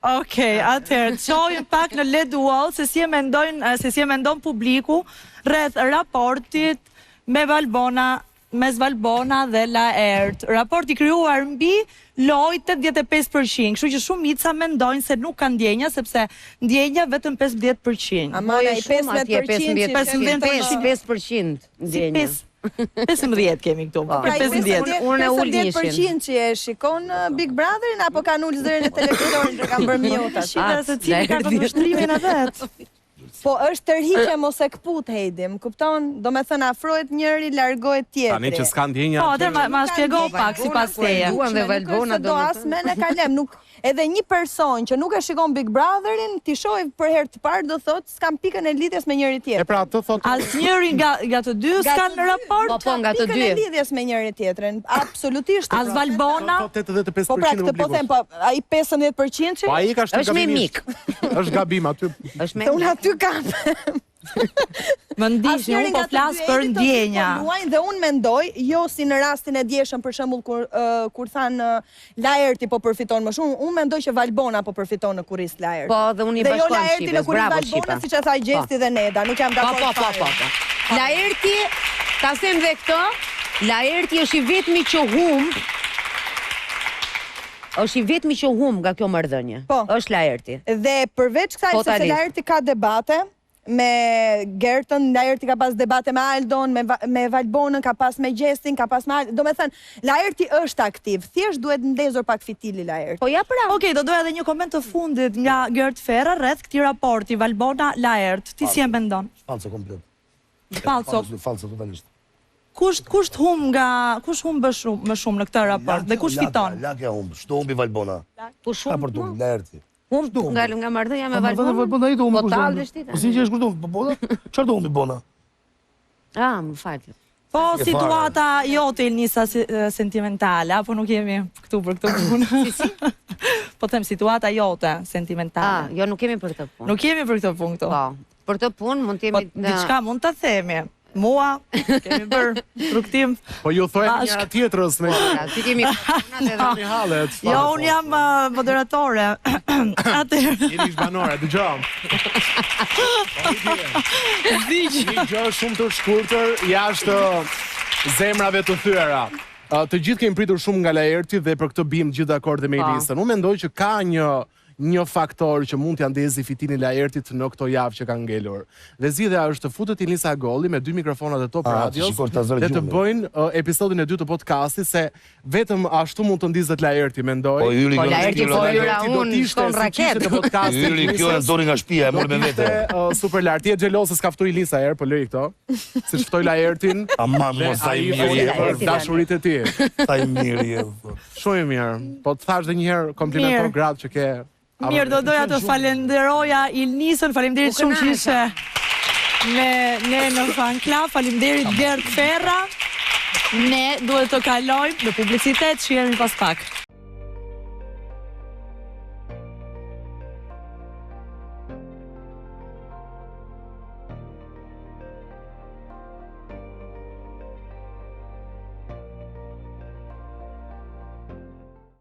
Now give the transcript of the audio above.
Okej, atëherë, çojmë pak në LED Wall se si e mendon publiku rreth raportit mes Valbona dhe Laert. Raporti krijuar mbi lojë 85%, kështu që shumica mendojnë se nuk ka ndjenja sepse ndjenja vetëm 15%. Ama ai 15% ndjenja. 15 kemi këtu. Unë e ul 10% që e shikon Big Brotherin apo kanë ulë zërin e televizorit që kanë bërë mjota. Se cili ka vështrimin e vet. Po është tërhiqje mos e kput Heidi, më kupton? Do me thënë afrohet njëri, largohet tjetri. Tani që s'ka ndjenja. Po, atëherë ma shpjego pak sipas teje. Dhe Valbona do asme ne kalem, nuk edhe një person që nuk e shikon Big Brotherin, ti shohë për herë të parë do thotë s'kam pikën e lidhjes me njëri tjetrin. E pra atë thotë. Asnjëri nga të dy s'kan raport. Po nga të dy. Pikën e lidhjes me njëri tjetrin. Absolutisht. As Valbona. Po 85% Po pra këtë po them, po ai 15% që po ai ka është me mik. Është gabim aty. Është me. Unë aty kam. Më ndiqni, unë po flas për ndjenja. Dhe unë mendoj, jo si në rastin e djeshëm për shembull kur than Laerti po përfiton më shumë, unë mendoj që Valbona po përfiton në kurriz Laerti. Po, dhe unë i bashkon Shqipës, bravo Shqipa. Dhe jo Laerti në kurriz Valbona, siç e tha Gjesti dhe Neda, nuk jam dakord. Po. Laerti, ta them dhe këto, Laerti është i vetmi që humb. Është i vetmi që humb nga kjo marrëdhënie. Është Laerti. Dhe përveç kësaj se Laerti ka debate me Gertën, Laerti ka pas debate me Aldon, me Valbonën, ka pas me Gjestin, ka pas me Aldon. Do me thënë, Laerti është aktiv, thjesht duhet ndezur pak fitili Laerti. Po ja pra. Okej, do doja edhe një koment të fundit nga Gert Ferra rreth këtij raporti Valbona Laert. Ti si e mendon? Falso komplet. Falso totalisht. Kush humb më shumë në këtë raport dhe kush fiton? Lakja humb, shto humbi Valbona. Po shumë. Laerti. Humb nga marrëdhënia me Valbonën. Po talë vështita. Po si që është kurdo, po bona? Çfarë do humbi Bona? Më fal. Po situata jote Ilnisa sentimentale, apo nuk jemi këtu për këtë punë? Po them situata jote sentimentale. Jo, nuk kemi për këtë punë. Nuk jemi për këtë punë këtu. Po, për këtë punë mund të jemi Po diçka mund ta themi. Mua kemi bërë rrugtim. Po ju thojmë një tjetrës me. Ti kemi hallet. Jo, unë jam moderatore. Atëherë. Jeni banore, dëgjoj. Një gjë shumë të shkurtër jashtë zemrave të thyera. Të gjithë kemi pritur shumë nga Laerti dhe për këtë bim gjithë dakord me Elisën. Unë mendoj që ka një faktor që mund t'ja ndezi fitinin Laertit në këto javë që kanë ngelur. Dhe zgjidhja është të futet Ilnisa Golli me 2 mikrofonat e Top Radios dhe të bëjnë episodin e 2 të podcastit se vetëm ashtu mund të ndizet Laerti, mendoj. Po Yli Laerti po hyra unë shkon raket. Yli kjo e dori nga shtëpia, e mori me vete. Super lart. Ti je xheloz se s'ka ftuar Ilnisa herë, po lëri këto. Siç ftoi Laertin. Aman mos sa i mirë. Dashuritë e ti. Sa i mirë. Shumë i mirë. Po të thash edhe një herë komplimenton gratë që ke. Mirë, do doja të falenderoja Ilnisën, faleminderit shumë që ishe me ne në Fan Club, faleminderit Gert Ferra. Ne duhet të kalojmë në publicitet, shihemi pas pak.